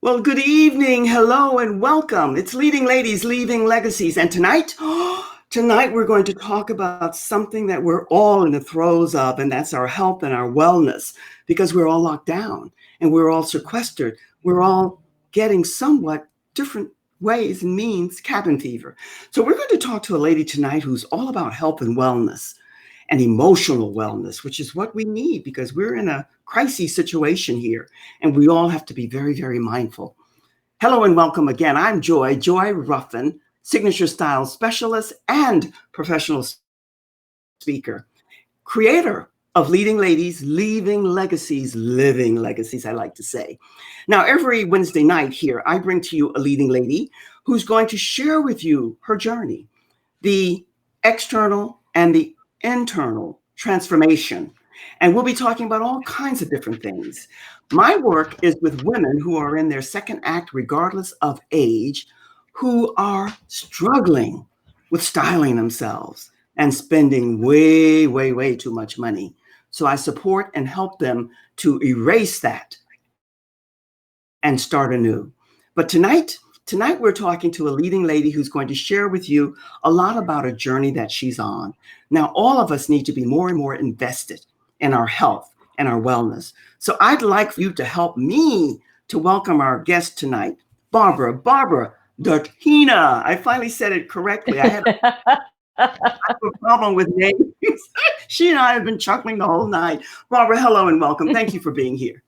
Well, good evening, hello, and welcome. It's Leading Ladies, Leaving Legacies. And tonight, tonight we're going to talk about something that we're all in the throes of, and that's our health and our wellness, because we're all locked down and we're all sequestered. We're all getting somewhat different ways and means cabin fever. So we're going to talk to a lady tonight who's all about health and wellness and emotional wellness, which is what we need because we're in a crisis situation here and we all have to be very, very mindful. Hello and welcome again. I'm Joy Ruffin, signature style specialist and professional speaker, creator of Leading Ladies, Leaving Legacies, Living Legacies, I like to say. Now, every Wednesday night here, I bring to you a leading lady who's going to share with you her journey, the external and the internal transformation. And we'll be talking about all kinds of different things. My work is with women who are in their second act, regardless of age, who are struggling with styling themselves and spending way, way, way too much money. So I support and help them to erase that and start anew. But tonight we're talking to a leading lady who's going to share with you a lot about a journey that she's on. Now, all of us need to be more and more invested in our health and our wellness. So I'd like for you to help me to welcome our guest tonight, Barbara Drtina. I finally said it correctly. I had a problem with names. She and I have been chuckling the whole night. Barbara, hello and welcome. Thank you for being here.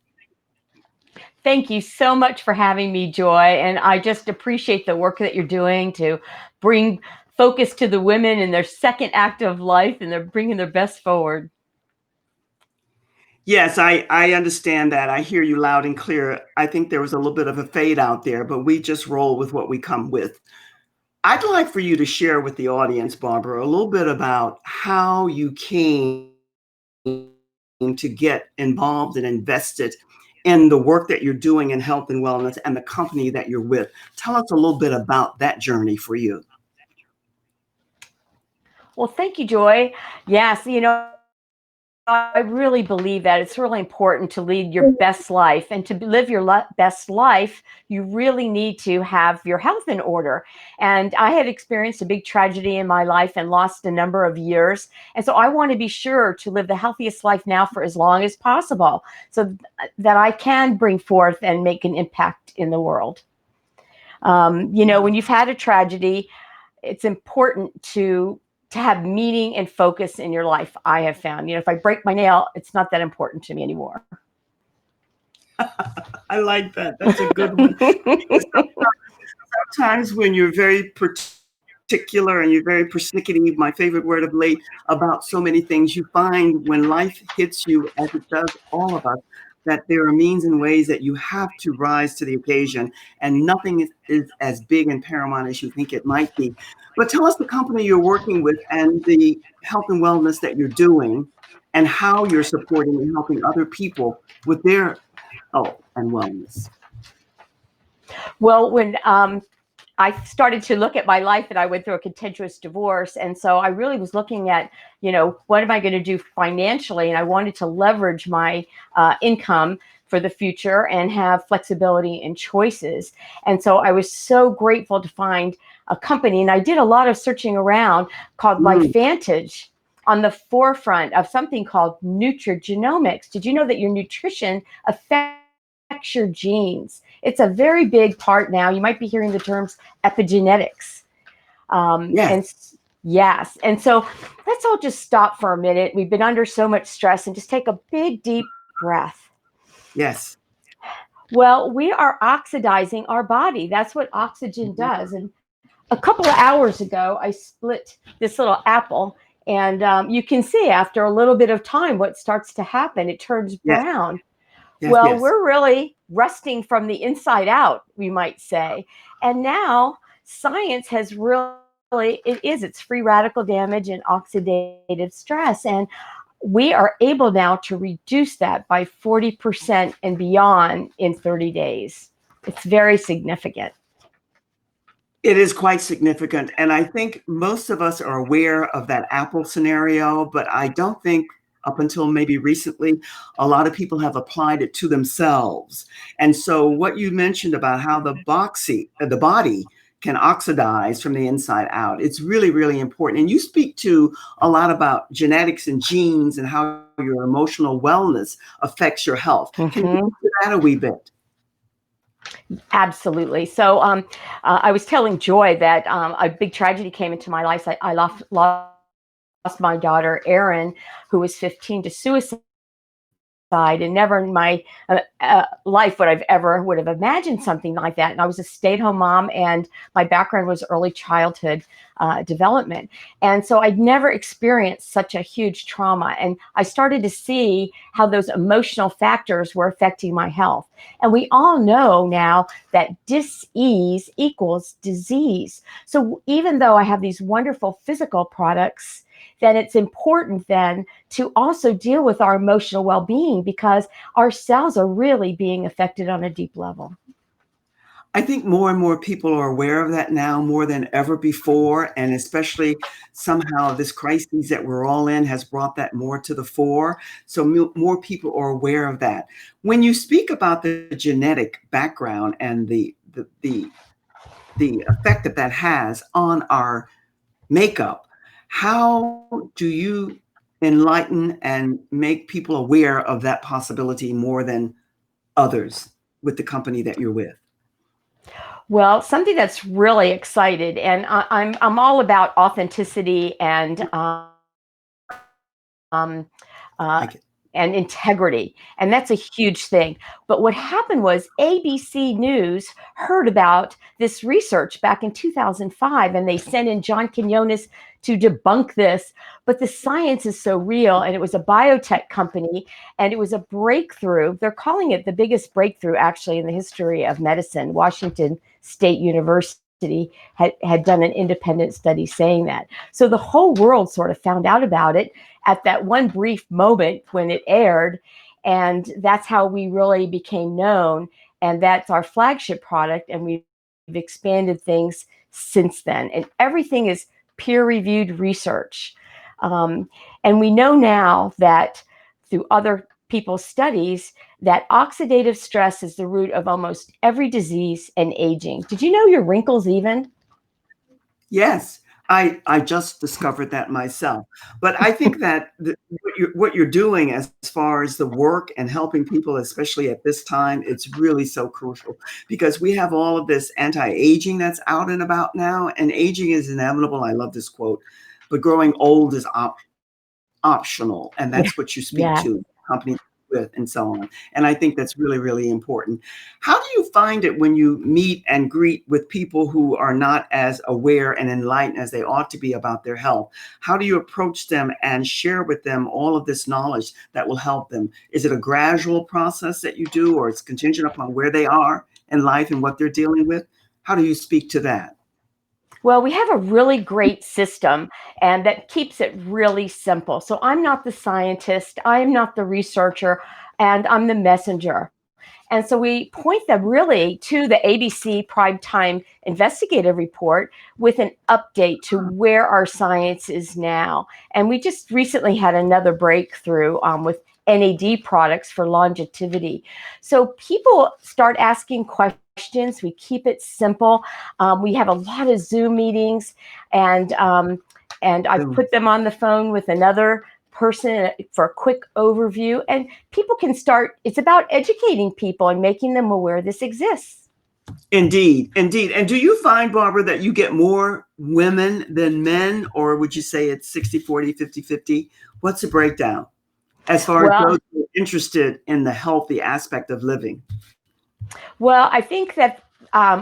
Thank you so much for having me, Joy. And I just appreciate the work that you're doing to bring focus to the women in their second act of life and they're bringing their best forward. Yes, I understand that. I hear you loud and clear. I think there was a little bit of a fade out there, but we just roll with what we come with. I'd like for you to share with the audience, Barbara, a little bit about how you came to get involved and invested in the work that you're doing in health and wellness and the company that you're with. Tell us a little bit about that journey for you. Well, thank you, Joy. Yes, I really believe that it's really important to lead your best life. And to live your best life, you really need to have your health in order. And I had experienced a big tragedy in my life and lost a number of years. And so I want to be sure to live the healthiest life now for as long as possible so that I can bring forth and make an impact in the world. When you've had a tragedy, it's important to have meaning and focus in your life. I have found, if I break my nail, it's not that important to me anymore. I like that. That's a good one. Because sometimes when you're very particular and you're very persnickety, my favorite word of late, about so many things, you find when life hits you, as it does all of us, that there are means and ways that you have to rise to the occasion, and nothing is as big and paramount as you think it might be. But tell us the company you're working with and the health and wellness that you're doing, and how you're supporting and helping other people with their health and wellness. Well, when I started to look at my life and I went through a contentious divorce. And so I really was looking at, what am I going to do financially? And I wanted to leverage my income for the future and have flexibility and choices. And so I was so grateful to find a company. And I did a lot of searching around called Mm, LifeVantage on the forefront of something called nutrigenomics. Did you know that your nutrition affects your genes? It's a very big part now. You might be hearing the terms epigenetics. yes, And yes. And so let's all just stop for a minute. We've been under so much stress and just take a big, deep breath. yes. Well, we are oxidizing our body. That's what oxygen Mhm. does. And a couple of hours ago, I split this little apple. And you can see after a little bit of time what starts to happen. It turns Yes, brown. yes, Well, yes. we're really rusting from the inside out, we might say. And now science has it's free radical damage and oxidative stress. And we are able now to reduce that by 40% and beyond in 30 days. It's very significant. It is quite significant. And I think most of us are aware of that Apple scenario, but I don't think up until maybe recently, a lot of people have applied it to themselves. And so what you mentioned about how the body can oxidize from the inside out, it's really, really important. And you speak to a lot about genetics and genes and how your emotional wellness affects your health. Can you Mm-hmm. get to that a wee bit? Absolutely. So I was telling Joy that a big tragedy came into my life. I lost my daughter, Erin, who was 15, to suicide. And never in my life would have imagined something like that. And I was a stay-at-home mom, and my background was early childhood development, and so I'd never experienced such a huge trauma. And I started to see how those emotional factors were affecting my health. And we all know now that dis-ease equals disease. So even though I have these wonderful physical products, then it's important then to also deal with our emotional well-being, because our cells are really being affected on a deep level. I think more and more people are aware of that now more than ever before, and especially somehow this crisis that we're all in has brought that more to the fore. So more people are aware of that. When you speak about the genetic background and the effect that that has on our makeup, how do you enlighten and make people aware of that possibility more than others with the company that you're with? Well, something that's really excited, and I'm all about authenticity um, uh, I can, and integrity. And that's a huge thing. But what happened was ABC News heard about this research back in 2005, and they sent in John Quinones to debunk this. But the science is so real, and it was a biotech company, and it was a breakthrough. They're calling it the biggest breakthrough, actually, in the history of medicine. Washington State University had done an independent study saying that. So the whole world sort of found out about it at that one brief moment when it aired. And that's how we really became known. And that's our flagship product. And we've expanded things since then. And everything is peer reviewed research. Um, and we know now that through other people's studies that oxidative stress is the root of almost every disease and aging. Did you know your wrinkles even? yes, I just discovered that myself. But I think that what you're doing as far as the work and helping people, especially at this time, it's really so crucial because we have all of this anti-aging that's out and about now, and aging is inevitable. I love this quote, but growing old is optional, and Yeah. that's what you speak Yeah. to companies with and so on. And I think that's really, really important. How do you find it when you meet and greet with people who are not as aware and enlightened as they ought to be about their health? How do you approach them and share with them all of this knowledge that will help them? Is it a gradual process that you do, or it's contingent upon where they are in life and what they're dealing with? How do you speak to that? Well, we have a really great system, and that keeps it really simple. So I'm not the scientist, I'm not the researcher, and I'm the messenger. And so we point them really to the ABC Primetime Investigative Report with an update to where our science is now. And we just recently had another breakthrough with NAD products for longevity. So people start asking questions. We keep it simple. We have a lot of Zoom meetings, and I've So, put them on the phone with another person for a quick overview, and people can start. It's about educating people and making them aware this exists. indeed, indeed. And do you find, Barbara, that you get more women than men, or would you say it's 60-40, 50-50? What's the breakdown as far as Well, those who are interested in the healthy aspect of living? I think that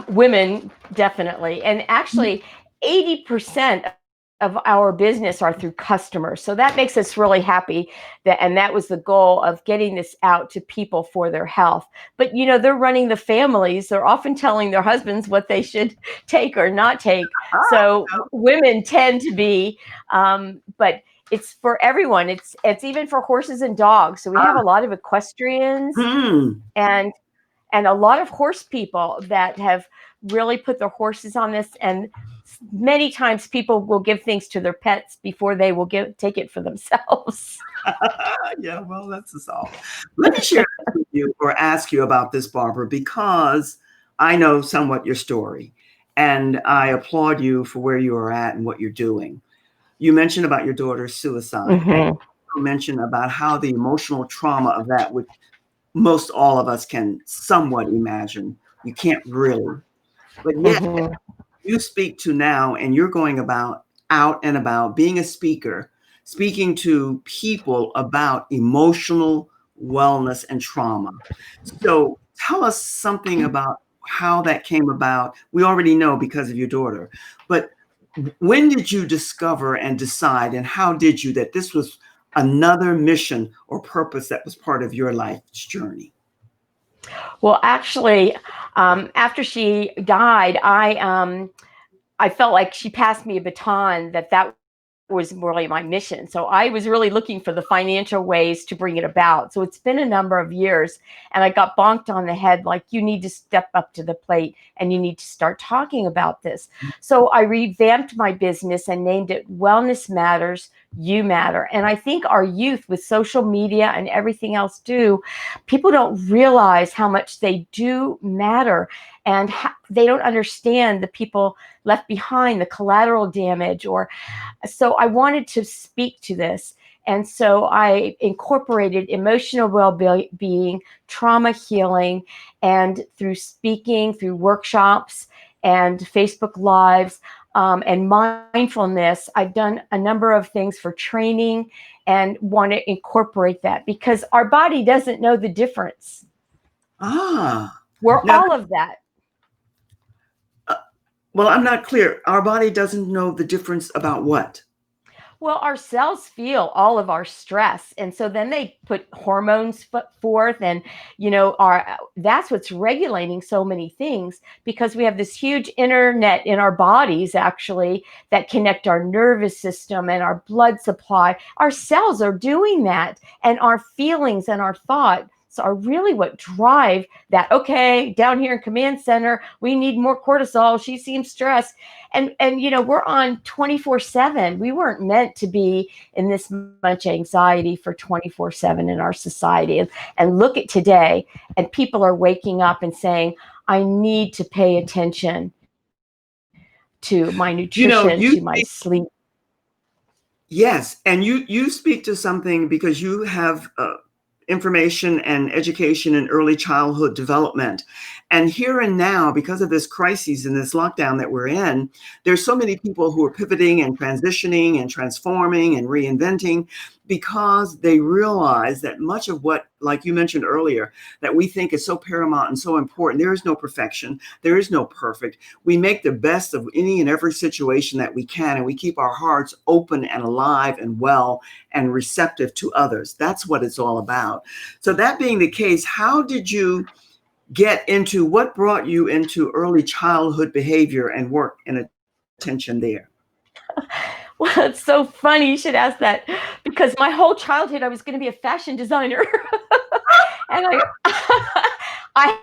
women definitely, and actually 80% of our business are through customers. So that makes us really happy and that was the goal of getting this out to people for their health. But they're running the families. They're often telling their husbands what they should take or not take. So women tend to be, but it's for everyone. It's even for horses and dogs. So we have a lot of equestrians, Hmm. and and a lot of horse people that have really put their horses on this. And many times people will give things to their pets before they will take it for themselves. Yeah, well, that's us all. Let me share this with you or ask you about this, Barbara, because I know somewhat your story and I applaud you for where you are at and what you're doing. You mentioned about your daughter's suicide and you mentioned about how the emotional trauma of that, which most all of us can somewhat imagine, you can't really, but yet you speak to now and you're going about out and about being a speaker, speaking to people about emotional wellness and trauma. So tell us something about how that came about. We already know because of your daughter, but when did you discover and decide, and how did you, that this was another mission or purpose that was part of your life's journey? Well, actually, after she died, I felt like she passed me a baton, that was really my mission. So I was really looking for the financial ways to bring it about. So it's been a number of years, and I got bonked on the head, like, you need to step up to the plate and you need to start talking about this. So I revamped my business and named it Wellness Matters, You Matter. And I think our youth, with social media and everything else too, people don't realize how much they do matter, and they don't understand the people left behind, the collateral damage. Or so I wanted to speak to this. And so I incorporated emotional well-being, trauma healing, and through speaking, through workshops and Facebook Lives, and mindfulness, I've done a number of things for training and want to incorporate that, because our body doesn't know the difference. We're Now, all of that. well, I'm not clear. Our body doesn't know the difference about what? Well, our cells feel all of our stress, and so then they put hormones forth, and that's what's regulating so many things, because we have this huge internet in our bodies, actually, that connect our nervous system and our blood supply. Our cells are doing that, and our feelings and our thoughts are really what drive that. Okay, down here in command center, we need more cortisol. She seems stressed. And we're on 24/7. We weren't meant to be in this much anxiety for 24/7 in our society. And look at today, and people are waking up and saying, I need to pay attention to my nutrition, You to my sleep. yes, and you speak to something because you have information and education in early childhood development. And here and now, because of this crisis and this lockdown that we're in, there's so many people who are pivoting and transitioning and transforming and reinventing, because they realize that much of what, like you mentioned earlier, that we think is so paramount and so important, there is no perfection, there is no perfect. We make the best of any and every situation that we can, and we keep our hearts open and alive and well and receptive to others. That's what it's all about. So that being the case, how did you what brought you into early childhood behavior and work and attention there? Well, it's so funny you should ask that, because my whole childhood I was going to be a fashion designer. And I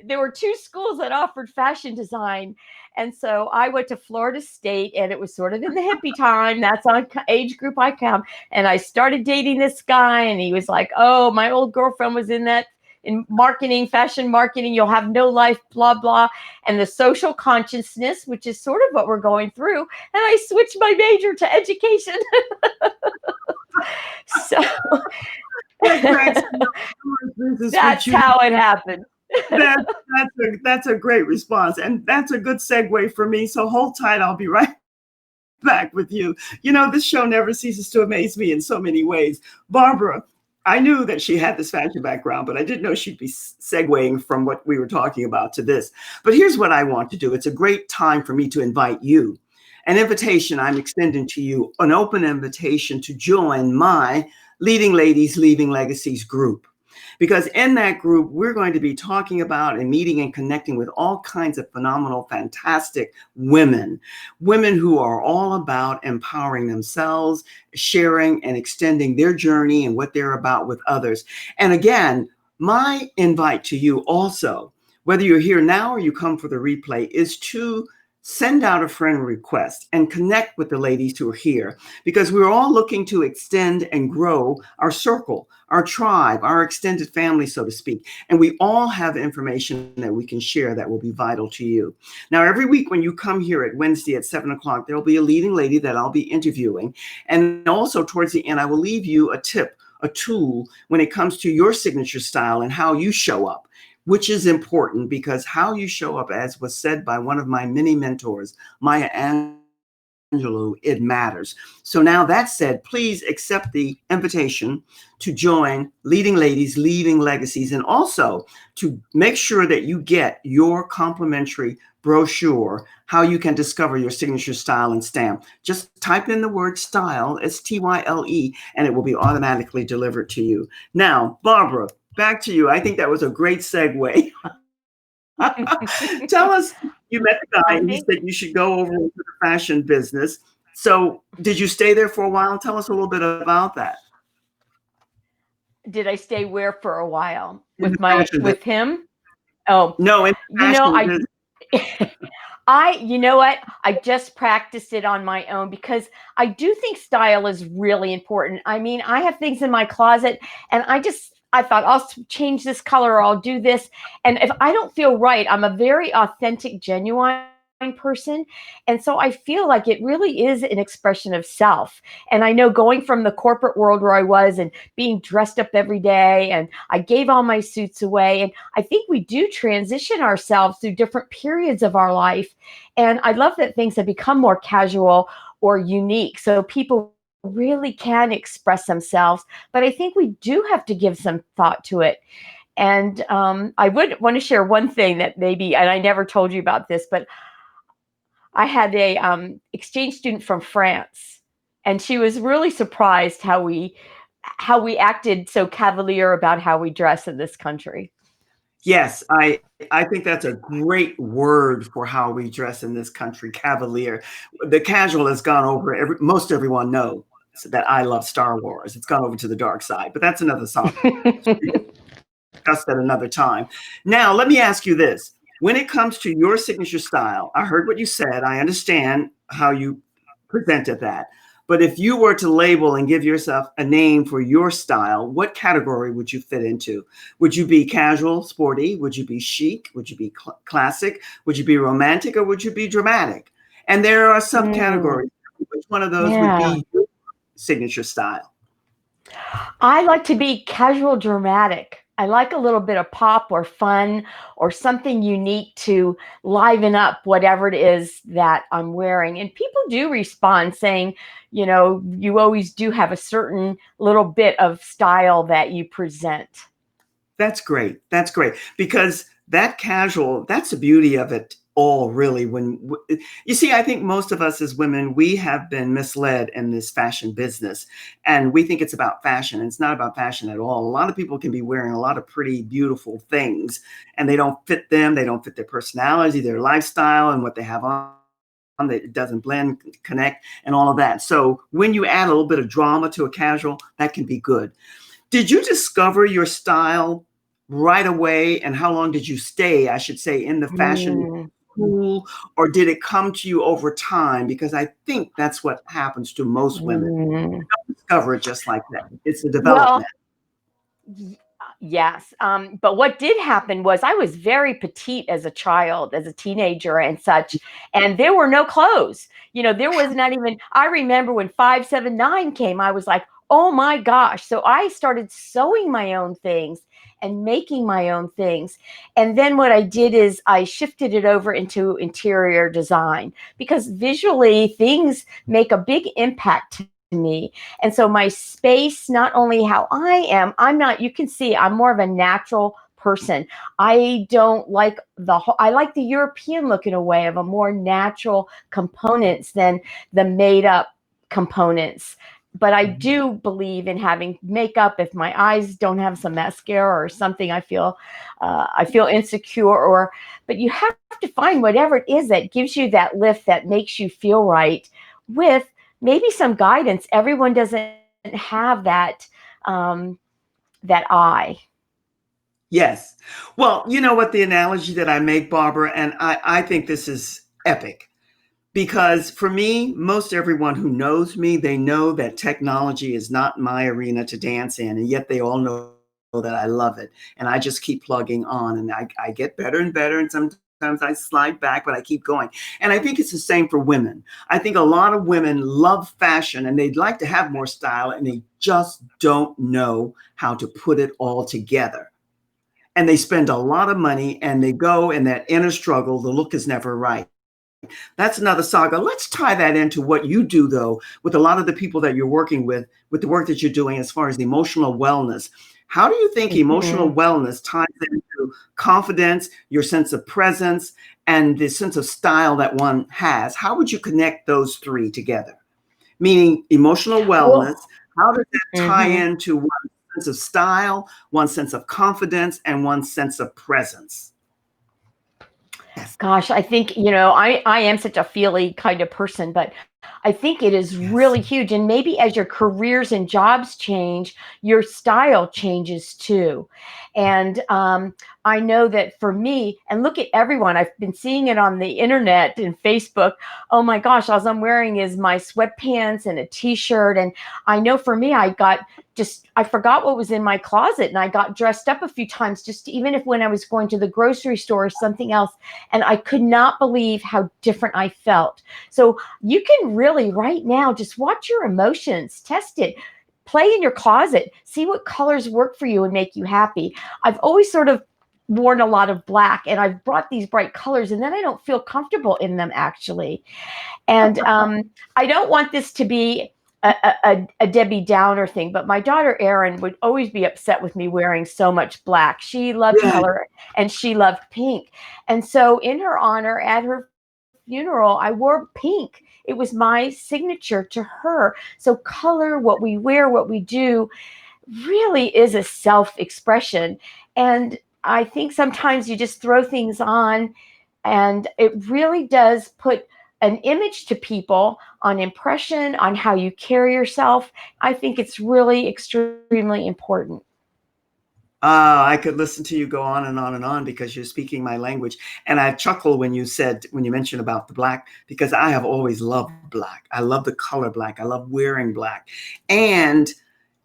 there were two schools that offered fashion design. And so I went to Florida State, and it was sort of in the hippie time. That's on age group I come. And I started dating this guy, and he was like, oh, my old girlfriend was in marketing, fashion marketing, you'll have no life, blah, blah. And the social consciousness, which is sort of what we're going through. And I switched my major to education. So that's how it happened. That's a great response, and that's a good segue for me. So hold tight, I'll be right back with you. This show never ceases to amaze me in so many ways. Barbara, I knew that she had this fashion background, but I didn't know she'd be segueing from what we were talking about to this. But here's what I want to do. It's a great time for me to invite you. An invitation I'm extending to you, an open invitation to join my Leading Ladies, Leaving Legacies group. Because in that group, we're going to be talking about and meeting and connecting with all kinds of phenomenal, fantastic women who are all about empowering themselves, sharing and extending their journey and what they're about with others. And again, My invite to you also, whether you're here now or you come for the replay, is to send out a friend request and connect with the ladies who are here, because we're all looking to extend and grow our circle, our tribe, our extended family, so to speak. And we all have information that we can share that will be vital to you. Now, every week when you come here at Wednesday at 7 o'clock, there'll be a leading lady that I'll be interviewing. And also towards the end, I will leave you a tip, a tool when it comes to your signature style and how you show up, which is important, because how you show up, as was said by one of my many mentors, Maya Angelou, it matters. So now that said, please accept the invitation to join Leading Ladies, Leaving Legacies, and also to make sure that you get your complimentary brochure, how you can discover your signature style and stamp. Just type in the word style, STYLE, and it will be automatically delivered to you. Now, Barbara, back to you. I think that was a great segue. Tell us, you met the guy and he said you should go over into the fashion business. So did you stay there for a while? Tell us a little bit about that. Did I stay where for a while In the with my fashion business. with him? Oh, No, in the you know, fashion I business. you know what? I just practiced it on my own because I do think style is really important. I mean, I have things in my closet and I thought I'll change this color or I'll do this. And if I don't feel right, I'm a very authentic, genuine person. And so I feel like it really is an expression of self. And I know going from the corporate world where I was and being dressed up every day, and I gave all my suits away. And I think we do transition ourselves through different periods of our life. And I love that things have become more casual or unique. So people really can express themselves. But I think we do have to give some thought to it. And I would want to share one thing that maybe, and I never told you about this, but I had a exchange student from France, and she was really surprised how we acted so cavalier about how we dress in this country. Yes, I think that's a great word for how we dress in this country, cavalier. The casual has gone over. Most everyone knows that I love Star Wars. It's gone over to the dark side, but that's another song. Discuss that another time. Now, let me ask you this. When it comes to your signature style, I heard what you said. I understand how you presented that. But if you were to label and give yourself a name for your style, what category would you fit into? Would you be casual, sporty? Would you be chic? Would you be classic? Would you be romantic, or would you be dramatic? And there are subcategories. Which one of those would Yeah. be your signature style? I like to be casual dramatic. I like a little bit of pop or fun or something unique to liven up whatever it is that I'm wearing. And people do respond saying, you always do have a certain little bit of style that you present. That's great. That's great, because that casual, that's the beauty of it all, really. When you see, I think most of us as women, we have been misled in this fashion business, and we think it's about fashion. It's not about fashion at all. A lot of people can be wearing a lot of pretty, beautiful things, and they don't fit them. They don't fit their personality, their lifestyle, and what they have on. That it doesn't blend, connect, and all of that. So when you add a little bit of drama to a casual, that can be good. Did you discover your style right away? And how long did you stay, I should say, in the fashion Mm, school? Or did it come to you over time? Because I think that's what happens to most women. mm. Discover it just like that. It's a Well, development. yes. But what did happen was I was very petite as a child, as a teenager and such, and there were no clothes. There was not even, I remember when 579 came, I was like, oh my gosh. So I started sewing my own things and making my own things. And then what I did is I shifted it over into interior design because visually things make a big impact to me. And so my space, not only how I am, you can see I'm more of a natural person. I don't like I like the European look in a way of a more natural components than the made up components. But I do believe in having makeup. If my eyes don't have some mascara or something, I feel insecure. But you have to find whatever it is that gives you that lift that makes you feel right, with maybe some guidance. Everyone doesn't have that eye. Yes. Well, you know what the analogy that I make, Barbara, and I think this is epic. Because for me, most everyone who knows me, they know that technology is not my arena to dance in, and yet they all know that I love it. And I just keep plugging on, and I get better and better, and sometimes I slide back, but I keep going. And I think it's the same for women. I think a lot of women love fashion, and they'd like to have more style, and they just don't know how to put it all together. And they spend a lot of money, and they go in that inner struggle. The look is never right. That's another saga. Let's tie that into what you do, though, with a lot of the people that you're working with the work that you're doing as far as emotional wellness. How do you think emotional Mhm. wellness ties into confidence, your sense of presence, and the sense of style that one has? How would you connect those three together? Meaning emotional wellness, Well, how does that tie mhm. into one sense of style, one sense of confidence, and one sense of presence? Yes. Gosh, I think, I am such a feely kind of person, but I think it is Yes. really huge. And maybe as your careers and jobs change, your style changes too. And I know that for me, and look at everyone, I've been seeing it on the internet and Facebook. Oh my gosh, all I'm wearing is my sweatpants and a t shirt. And I know for me, I forgot what was in my closet and I got dressed up a few times, just even if when I was going to the grocery store or something else, and I could not believe how different I felt. So you can really right now just watch your emotions, test it, play in your closet, see what colors work for you and make you happy. I've always sort of worn a lot of black and I've brought these bright colors and then I don't feel comfortable in them actually. And I don't want this to be a Debbie Downer thing, but my daughter Erin would always be upset with me wearing so much black. She loved Yeah. color and she loved pink. And so, in her honor, at her funeral, I wore pink. It was my signature to her. So, color, what we wear, what we do, really is a self expression. And I think sometimes you just throw things on and it really does put an image to people on impression, on how you carry yourself. I think it's really extremely important. I could listen to you go on and on and on because you're speaking my language. And I chuckle when you mentioned about the black, because I have always loved black. I love the color black. I love wearing black. And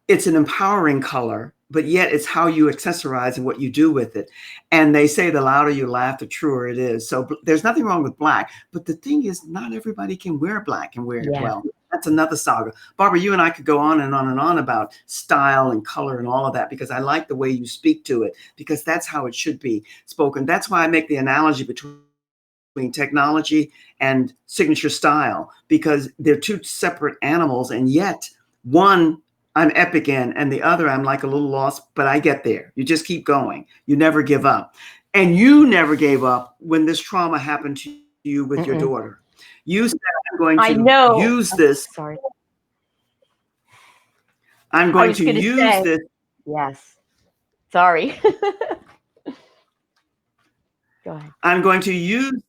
it's an empowering color, but yet it's how you accessorize and what you do with it. And they say the louder you laugh, the truer it is. So there's nothing wrong with black. But the thing is, not everybody can wear black and wear it Yeah. well. That's another saga. Barbara, you and I could go on and on and on about style and color and all of that because I like the way you speak to it because that's how it should be spoken. That's why I make the analogy between technology and signature style because they're two separate animals and yet one I'm epic in and the other I'm like a little lost, but I get there. You just keep going. You never give up. And you never gave up when this trauma happened to you with your Mm-mm. daughter. You said, I'm going I to know. use Oh, this. sorry. I'm I going was to going to use say, this. yes. Sorry. Go ahead. I'm going to use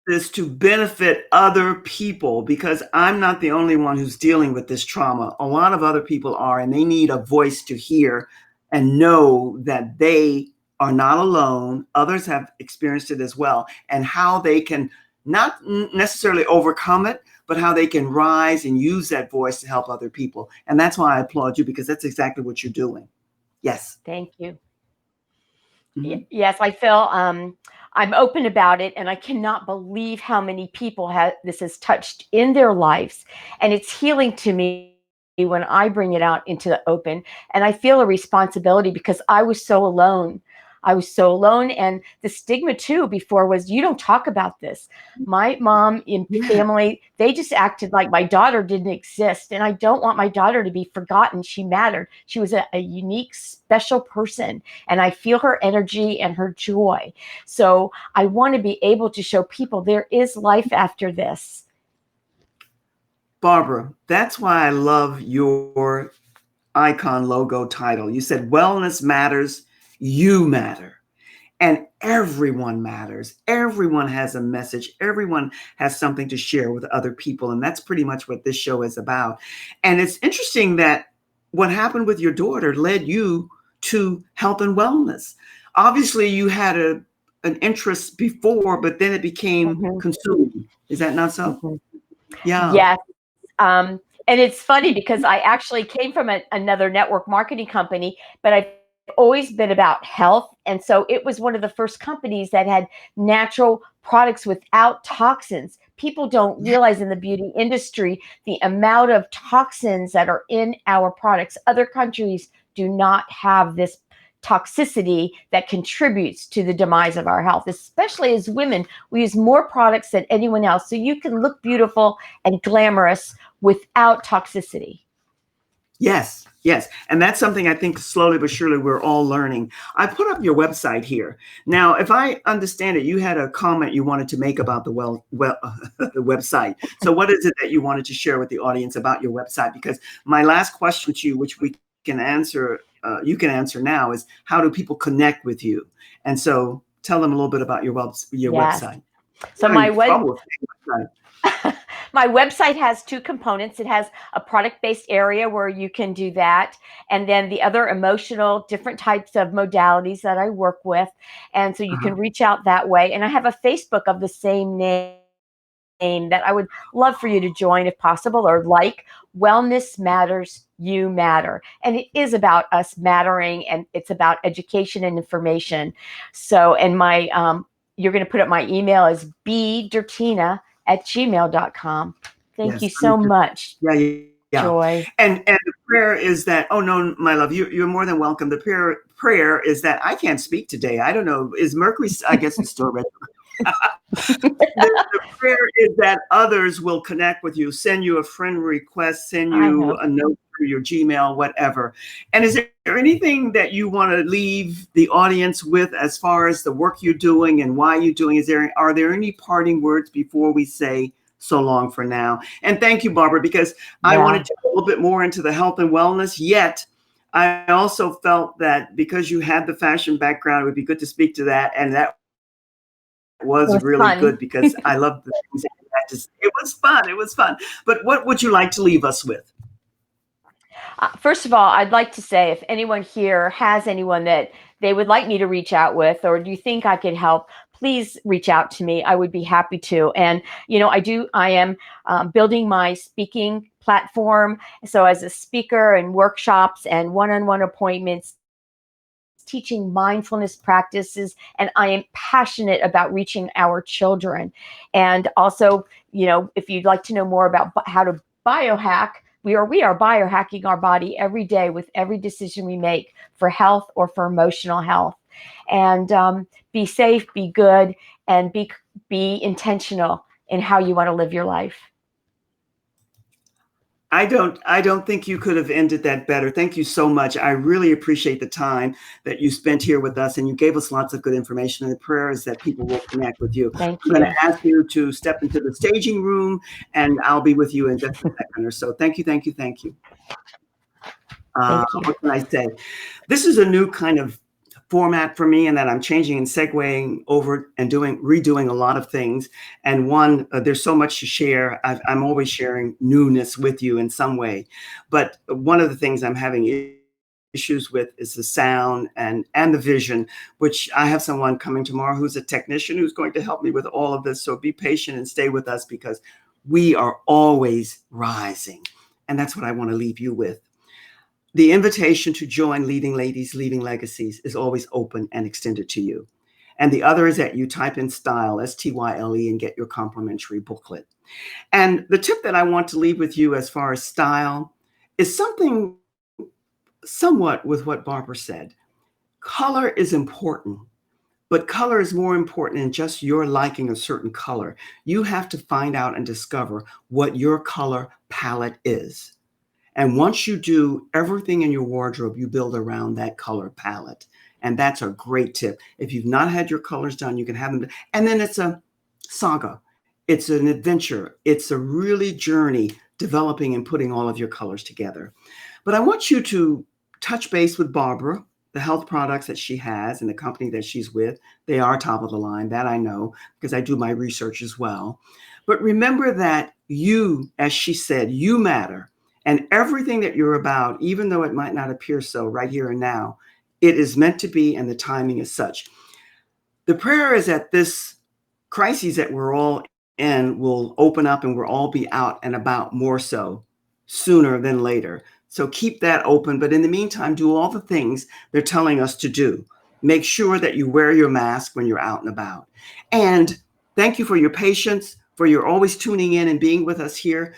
this to benefit other people because I'm not the only one who's dealing with this trauma. A lot of other people are, and they need a voice to hear and know that they are not alone. Others have experienced it as well, and how they can not necessarily overcome it, but how they can rise and use that voice to help other people. And that's why I applaud you because that's exactly what you're doing. Yes. Thank you. Mhm. Yes, I feel I'm open about it, and I cannot believe how many people this has touched in their lives, and it's healing to me when I bring it out into the open, and I feel a responsibility because I was so alone. I was so alone, and the stigma too before was you don't talk about this. My mom and Yeah. family, they just acted like my daughter didn't exist, and I don't want my daughter to be forgotten. She mattered. She was a unique, special person and I feel her energy and her joy. So I want to be able to show people there is life after this. Barbara, that's why I love your icon logo title. You said wellness matters, you matter. And everyone matters. Everyone has a message. Everyone has something to share with other people. And that's pretty much what this show is about. And it's interesting that what happened with your daughter led you to health and wellness. obviously you had an interest before, but then it became Mhm, consuming. Is that not so? mhm. Yeah. Yes. And it's funny because I actually came from another network marketing company, but I've always been about health. And so it was one of the first companies that had natural products without toxins. People don't Yeah. realize in the beauty industry the amount of toxins that are in our products. Other countries do not have this toxicity that contributes to the demise of our health, especially as women. We use more products than anyone else. So you can look beautiful and glamorous without toxicity. Yes, yes. And that's something I think slowly but surely we're all learning. I put up your website here. Now, if I understand it, you had a comment you wanted to make about the website. So what is it that you wanted to share with the audience about your website? Because my last question to you, which we can answer, you can answer now, is how do people connect with you? And so tell them a little bit about your Yes. website. So You're my in web trouble with that website. my website has two components. It has a product-based area where you can do that, and then the other emotional, different types of modalities that I work with. And so you Uh-huh. can reach out that way. And I have a Facebook of the same name that I would love for you to join if possible, or like. Wellness Matters, You Matter. And it is about us mattering, and it's about education and information. So, and you're going to put up my email is bdirtina@gmail.com. Thank you Yes. so much, Yeah, yeah, yeah. Joy. And the prayer is that, oh no, my love, you're more than welcome. The prayer is that I can't speak today. I don't know. Is Mercury, I guess it's still red. The prayer is that others will connect with you, send you a friend request, send I you hope. a note through your Gmail, whatever. And is there anything that you want to leave the audience with as far as the work you're doing and why you're doing? Are there any parting words before we say so long for now? And thank you, Barbara, because I wanted Well, to go a little bit more into the health and wellness, yet I also felt that because you had the fashion background, it would be good to speak to that. And that it was was really fun. good because I love the things that you had to say. It was fun. It was fun. But what would you like to leave us with? First of all, I'd like to say if anyone here has anyone that they would like me to reach out with, or do you think I could help, please reach out to me. I would be happy to. And, I am building my speaking platform. So, as a speaker and workshops and one on one appointments, teaching mindfulness practices, and I am passionate about reaching our children. And also, if you'd like to know more about how to biohack, we are biohacking our body every day with every decision we make for health or for emotional health. And be safe, be good, and be intentional in how you want to live your life. I don't think you could have ended that better. Thank you so much. I really appreciate the time that you spent here with us, and you gave us lots of good information. And the prayer is that people will connect with you. Thank I'm going you. to ask you to step into the staging room, and I'll be with you in just a second or so. Thank you, thank you, thank you. Thank you. What can I say? This is a new kind of format for me, and that I'm changing and segueing over and redoing a lot of things. And there's so much to share. I'm always sharing newness with you in some way. But one of the things I'm having issues with is the sound and the vision, which I have someone coming tomorrow who's a technician who's going to help me with all of this. So be patient and stay with us because we are always rising. And that's what I want to leave you with. The invitation to join Leading Ladies, Leaving Legacies is always open and extended to you. And the other is that you type in style, STYLE, and get your complimentary booklet. And the tip that I want to leave with you as far as style is something somewhat with what Barbara said. Color is important, but color is more important than just your liking a certain color. You have to find out and discover what your color palette is. And once you do, everything in your wardrobe, you build around that color palette. And that's a great tip. If you've not had your colors done, you can have them done. And then it's a saga. It's an adventure. It's a really journey developing and putting all of your colors together. But I want you to touch base with Barbara, the health products that she has and the company that she's with. They are top of the line. That I know because I do my research as well. But remember that you, as she said, you matter. And everything that you're about, even though it might not appear so right here and now, It is meant to be, and the timing is such. The prayer is that this crisis that we're all in will open up and we'll all be out and about more so sooner than later. So keep that open. But in the meantime, do all the things they're telling us to do. Make sure that you wear your mask when you're out and about. And thank you for your patience, for your always tuning in and being with us here.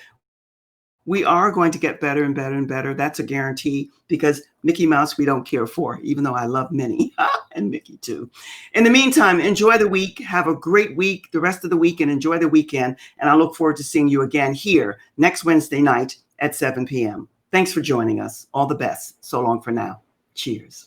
We are going to get better and better and better. That's a guarantee, because Mickey Mouse we don't care for, even though I love Minnie and Mickey too. In the meantime, enjoy the week. Have a great week, the rest of the week, and enjoy the weekend. And I look forward to seeing you again here next Wednesday night at 7 p.m. Thanks for joining us. All the best. So long for now. Cheers.